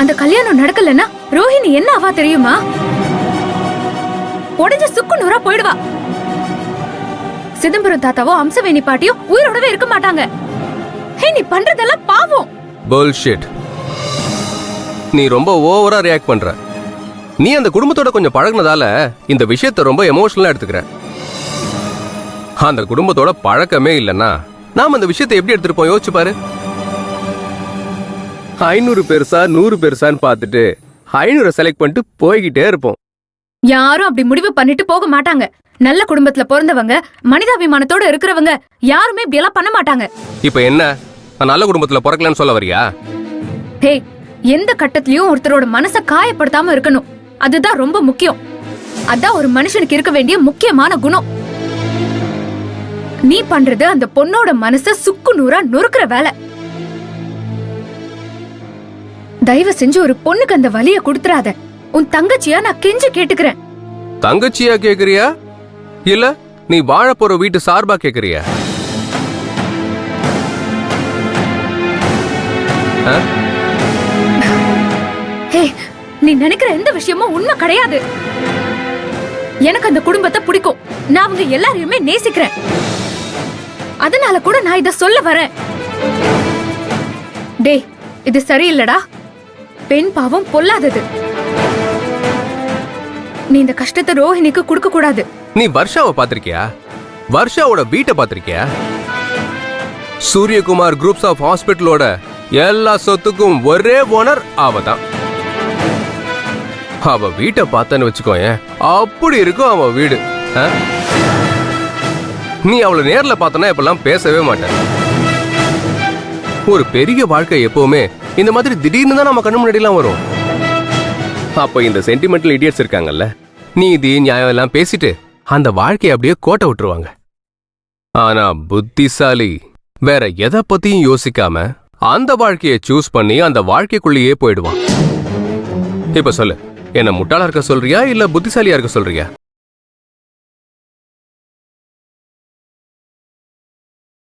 அந்த கல்யாணம் நடக்கலன்னா ரோஹிணி என்ன ஆவா தெரியுமா? உடஞ்ச சுக்கு நூறா போயிடுவா. சிதம்பரம் தாத்தாவோ அம்சவேணி பாட்டியோ உயிரோடவே இருக்க மாட்டாங்க. ஹே, நீ பண்றதெல்லாம் பாவம். புல்ஷிட். நீ ரொம்ப ஓவரா ரியாக்ட் பண்ற. நீ அந்த குடும்பத்தோட கொஞ்சம் பழகுனதால இந்த விஷயத்தை ரொம்ப எமோஷனலா எடுத்துக்கிற. அந்த குடும்பத்தோட பழக்கமே இல்லைன்னா நாம அந்த விஷயத்தை எப்படி எடுத்துருப்போம் யோசிச்சு பாரு. 500 பெருசா 100 பெருசான்னு பார்த்துட்டு 500 செலக்ட் பண்ணிட்டு போய்கிட்டே இருப்போம். யாரும் அப்படி முடிவு பண்ணிட்டு போக மாட்டாங்க. நல்ல குடும்பத்துல பிறந்தவங்க, மனிதாபிமானத்தோட இருக்கிறவங்க யாருமே இப்படி எல்லாம் பண்ண மாட்டாங்க. இப்ப என்ன, நான் நல்ல குடும்பத்துல பிறக்கலன்னு சொல்ல வரியா? ஹே, எந்த கட்டத்திலயும் ஒருத்தரோட மனசை காயப்படுத்தாம இருக்கணும். அதுதான் ரொம்ப முக்கியம். அதான் ஒரு மனுஷனுக்கு இருக்க வேண்டிய முக்கியமான குணம். நீ பண்றது அந்த பொண்ணோட மனச சுக்கு நூறா நொறுக்கிற வேலை. தயவு செஞ்சு ஒரு பொண்ணுக்கு அந்த வலிய கொடுத்துறாத. உன் தங்கச்சியா நான் கெஞ்சி கேட்டுக்கிறேன். தங்கச்சியா கேக்குறியா இல்ல நீ வாழ போற வீட்டு சார்பா கேக்குறியா? ஹே, நீ நினைக்கிற எந்த விஷயமும் உண்மை கிடையாது. எனக்கு அந்த குடும்பத்தை பிடிக்கும். நான் அவங்க எல்லாரையுமே நேசிக்கிறேன். அதனால கூட நான் இத சொல்ல வரேன். டேய், இது சரியில்லடா. பெண் பாவம் பொல்லாதது. நீ இந்த கஷ்டத்தை ரோஹிணிக்கு கொடுக்க கூடாது. நீ வர்ஷாவை பாத்திருக்கியா? வர்ஷாவோட வீட்டை பாத்திருக்கியா? சூரியகுமார் குரூப்ஸ் ஆஃப் ஹாஸ்பிட்டலோட எல்லா சொத்துக்கும் ஒரே ஓனர் அவதான். அவ வீட்டை பார்த்தன்னு வச்சுக்கோயேன், அப்படி இருக்கும் அவ வீடு. நீ அவளை நேர்ல பார்த்தனா இப்பெல்லாம் பேசவே மாட்டேன். ஒரு பெரிய வாழ்க்கை எப்பவுமே இந்த மாதிரி திடீர்னு தான் நம்ம கண்ணு முன்னாடிலாம் வரும். அப்ப இந்த சென்டிமெண்டல் இடியட்ஸ் இருக்காங்கல்ல, நீதி நியாயம் எல்லாம் பேசிட்டு அந்த வாழ்க்கையை அப்படியே கோட்டை விட்டுருவாங்க. ஆனா புத்திசாலி வேற எதை பத்தியும் யோசிக்காம அந்த வாழ்க்கையை சூஸ் பண்ணி அந்த வாழ்க்கைக்குள்ளேயே போயிடுவான். இப்ப சொல்லு, என்ன முட்டாளா இருக்க சொல்றியா இல்ல புத்திசாலியா இருக்க சொல்றியா?